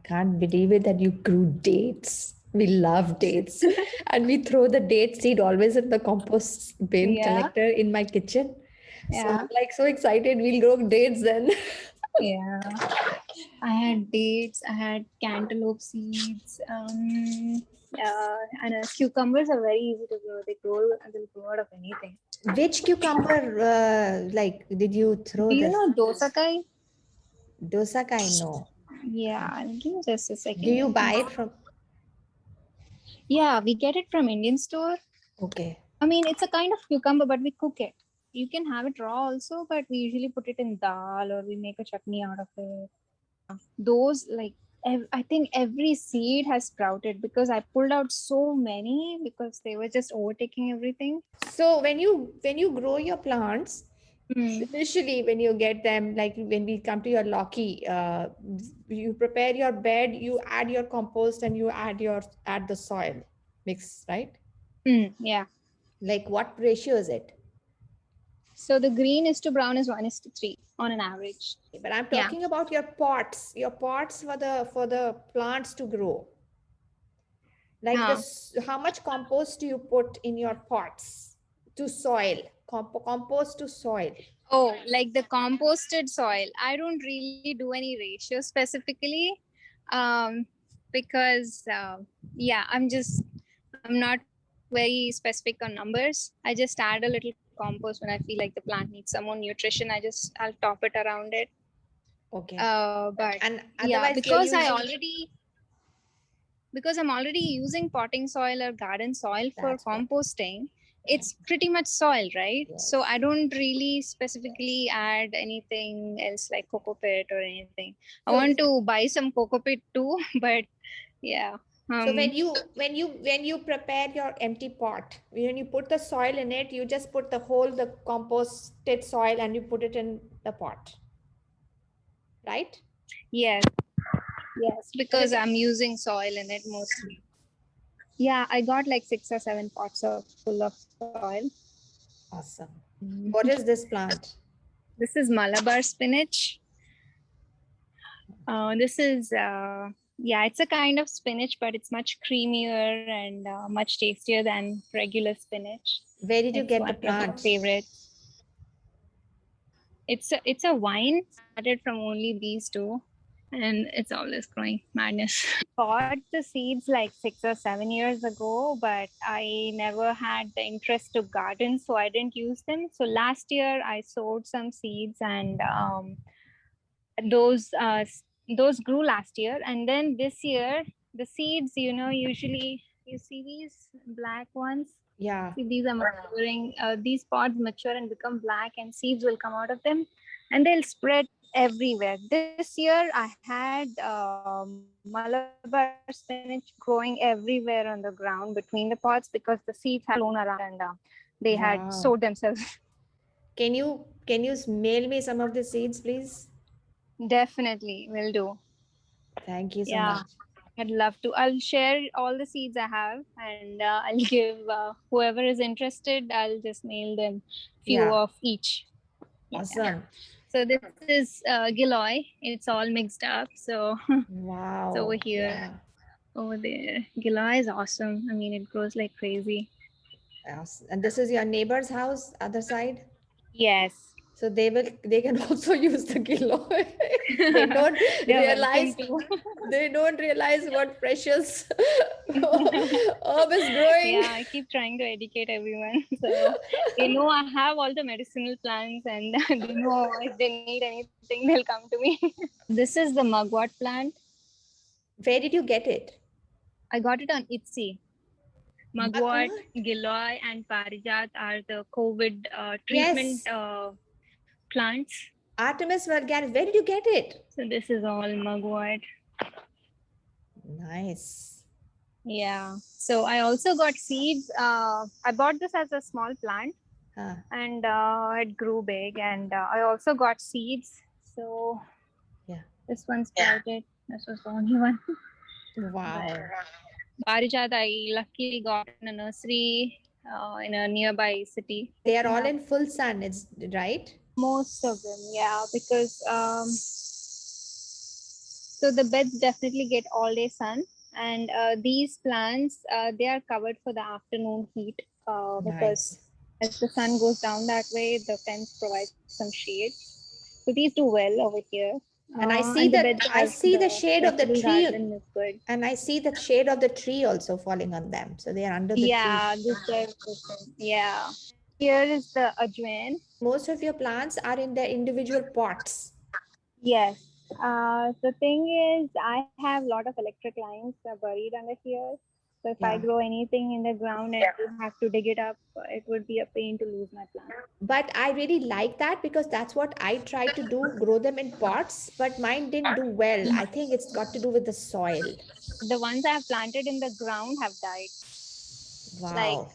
can't believe it that you grew dates. We love dates. And we throw the date seed always in the compost bin Yeah, collector in my kitchen. So yeah, I'm like so excited. We'll grow dates then. yeah. I had dates, I had cantaloupe seeds, and cucumbers are very easy to grow. They'll grow out of anything. Which cucumber, like, did you throw Do you this? know dosakai? Dosakai? No. Yeah, give me just a Do second. you I buy can... it from? Yeah, we get it from Indian store. Okay. I mean, it's a kind of cucumber, but we cook it. You can have it raw also, but we usually put it in dal or we make a chutney out of it. Those like I think every seed has sprouted because I pulled out so many because they were just overtaking everything. So when you grow your plants, Mm. initially when you get them, like when we come to your Loki, you prepare your bed, you add your compost, and you add the soil mix, right? Yeah. Like what ratio is it? So the green is to brown is 1:3 on an average. But I'm Yeah. talking about your pots for the plants to grow. Like Huh. this, how much compost do you put in your pots to soil? Compost to soil. Oh, like the composted soil. I don't really do any ratio specifically, um, because I'm not very specific on numbers. I just add a little compost when I feel like the plant needs some more nutrition. I'll top it around it. Okay. But And yeah, otherwise you're using because I'm already using potting soil or garden soil for that's what. composting, Right. it's pretty much soil, right? So Yes. I don't really specifically add anything else like coco pit or anything. I So want to buy some coco pit too, but yeah. so Um when you prepare your empty pot, when you put the soil in it, you just put the composted soil and you put it in the pot, right? yes, yes, What because is it? I'm using soil in it mostly. Yeah, I got like 6 or 7 pots of full of soil. Awesome. What is this plant? This is Malabar spinach. This is yeah, it's a kind of spinach, but it's much creamier and much tastier than regular spinach. Where did you It's get the one of my plant? favorites. It's a vine started from only these two, and it's always growing madness. Bought the seeds like 6 or 7 years ago, but I never had the interest to garden, so I didn't use them. So last year I sowed some seeds, and those uh, those grew last year, and then this year the seeds, usually you see these black ones. Yeah. See, these are maturing. These pods mature and become black, and seeds will come out of them, and they'll spread everywhere. This year I had Malabar spinach growing everywhere on the ground between the pots because the seeds had flown around, and they had sowed Wow. themselves. Can you mail me some of the seeds, please? Definitely will do. Thank you so Yeah. much. I'd love to. I'll share all the seeds I have, and I'll give whoever is interested. I'll just mail them few Yeah. of each. Yeah. Awesome. So this is Giloy. It's all mixed up. So it's over Wow. here, Yeah. over there. Giloy is awesome. I mean, it grows like crazy. Yes. And this is your neighbor's house, other side? Yes. So they can also use the kilo. They don't They're welcome realize to. they don't realize what precious herb is growing. Yeah, I keep trying to educate everyone. So they know I have all the medicinal plants, and they know if they need anything, they'll come to me. This is the mugwort plant. Where did you get it? I got it on Etsy. Mugwort, Mugwort? Giloy, and Parijat are the COVID treatment Yes. plants. Artemis vulgaris. Where did you get it? So this is all mugwort. Nice. Yeah. So I also got seeds. I bought this as a small plant, Huh. and it grew big. And I also got seeds. So Yeah. this one sprouted. This was the only one. Wow. But Parijat, I luckily got in a nursery in a nearby city. They are Picking all up in full sun, it's right? most of them, yeah, because So the beds definitely get all day sun. And these plants, they are covered for the afternoon heat because Nice. as the sun goes down that way, the fence provides some shade. So these do well over here. And And the beds I are, see the the shade of the vegetable tree, garden is good. and I see the shade of the tree also falling on them. So they are under the tree. Yeah, yeah. Here is the ajwain. Most of your plants are in their individual pots. Yes. The thing is, I have a lot of electric lines buried under here. So if I Yeah. grow anything in the ground and you have to dig it up, it would be a pain to lose my plant. But I really like that because that's what I tried to do, grow them in pots, but mine didn't do well. I think it's got to do with the soil. The ones I have planted in the ground have died. Like Wow.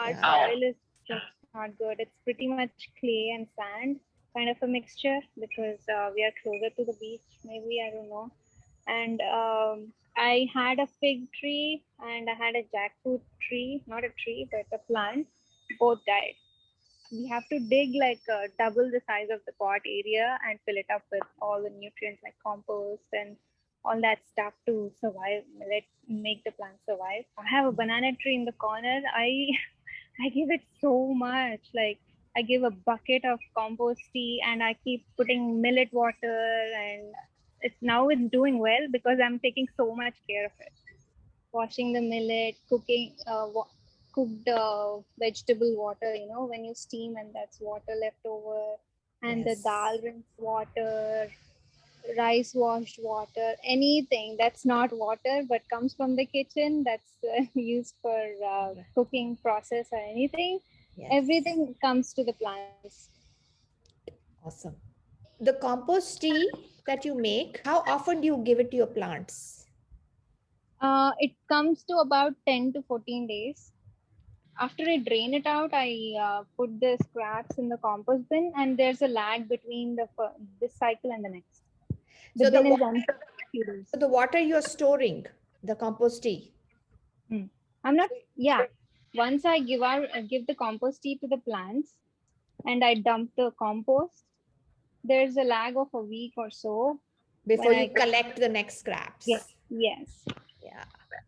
our Yeah. soil is just not good. It's pretty much clay and sand kind of a mixture because we are closer to the beach. Maybe I don't know. And I had a fig tree and I had a jackfruit tree, not a tree, but a plant. Both died. We have to dig like double the size of the pot area and fill it up with all the nutrients like compost and all that stuff to survive. Let make the plant survive. I have a banana tree in the corner. I give it so much. Like I give a bucket of compost tea and I keep putting millet water and it's doing well because I'm taking so much care of it. Washing the millet, cooking cooked vegetable water, when you steam and that's water left over, and the Yes. dal rinse water, rice washed water, anything that's not water but comes from the kitchen that's used for cooking process or anything, Yes. everything comes to the plants. Awesome. The compost tea that you make, how often do you give it to your plants? It comes to about 10 to 14 days. After I drain it out, I put the scraps in the compost bin, and there's a lag between this cycle and the next. The So bin is empty for few days. the water you're storing, the compost tea. I'm not. Yeah. Once I give the compost tea to the plants, and I dump the compost, there's a lag of a week or so Before when you I collect the next yes scraps. yes. Yeah.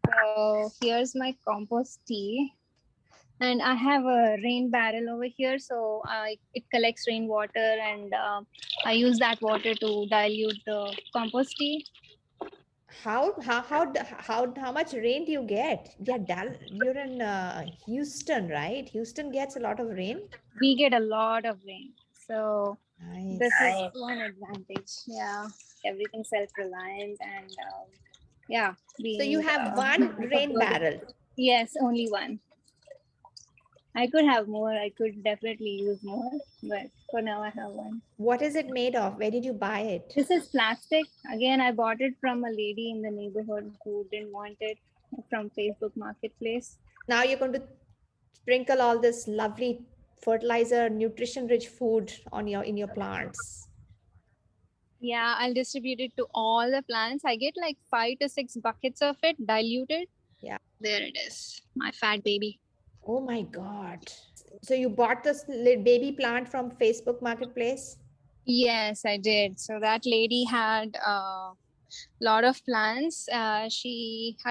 So here's my compost tea. And I have a rain barrel over here, so it collects rainwater, and I use that water to dilute the compost tea. How much rain do you get? Yeah, you're in Houston, right? Houston gets a lot of rain. We get a lot of rain, so this Nice. is one advantage. Yeah, everything self-reliant, and yeah, So you being have one rain barrel. yes, only one. I could have more. I could definitely use more, but for now I have one. What is it made of? Where did you buy it? This is plastic. Again, I bought it from a lady in the neighborhood who didn't want it from Facebook Marketplace. Now you're going to sprinkle all this lovely fertilizer, nutrition-rich food on your plants. Yeah, I'll distribute it to all the plants. I get like 5 to 6 buckets of it diluted. Yeah. There it is, my fat baby. Oh my God. So you bought this baby plant from Facebook Marketplace? Yes, I did. So that lady had a lot of plants. I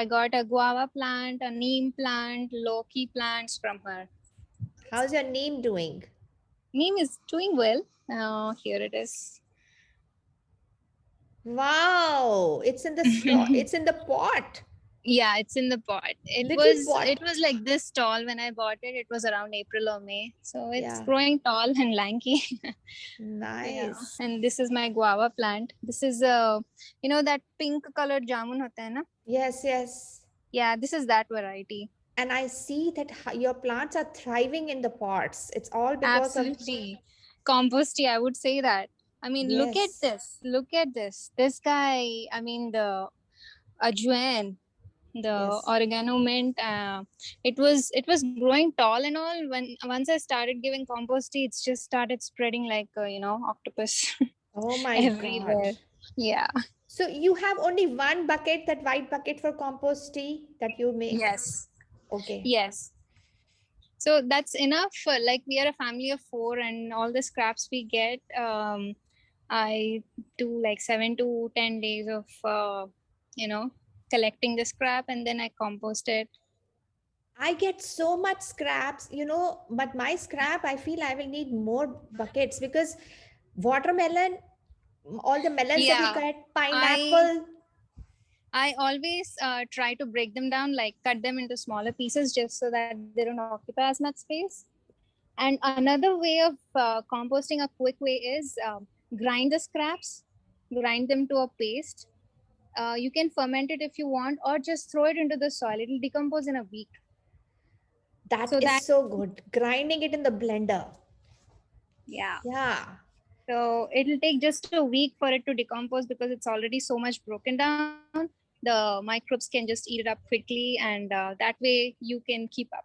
got a guava plant, a neem plant, Loki plants from her. How's your neem doing? Neem is doing well. Here it is. Wow, it's in the straw, it's in the pot. Yeah, it's in the pot. Little pot. It was like this tall when I bought it. It was around April or May. So it's Yeah. growing tall and lanky. Nice. Yeah. And this is my guava plant. This is that pink colored jamun hota hai na? Yes, yes. Yeah, this is that variety. And I see that your plants are thriving in the pots. It's all because Absolutely. Composty, I would say that. I mean, look at Yes. this. Look at this. This guy, I mean, the ajwain, the Yes. oregano mint, it was growing tall and all. Once I started giving compost tea, it's just started spreading like octopus Oh my everywhere. God. Yeah. So you have only one bucket, that white bucket for compost tea that you make? Yes. Okay. Yes. So that's enough. Like we are a family of 4, and all the scraps we get, I do like 7 to 10 days of, collecting the scrap, and then I compost it. I get so much scraps, but my scrap, I feel I will need more buckets because watermelon, all the melons that you Yeah, cut, I pineapple. I always try to break them down, like cut them into smaller pieces just so that they don't occupy as much space. And another way of composting, a quick way, is grind the scraps, grind them to a paste. You can ferment it if you want, or just throw it into the soil. It'll decompose in a week. That So is that, so good. Grinding it in the blender. yeah. Yeah. So it'll take just a week for it to decompose because it's already so much broken down. The microbes can just eat it up quickly, and that way you can keep up.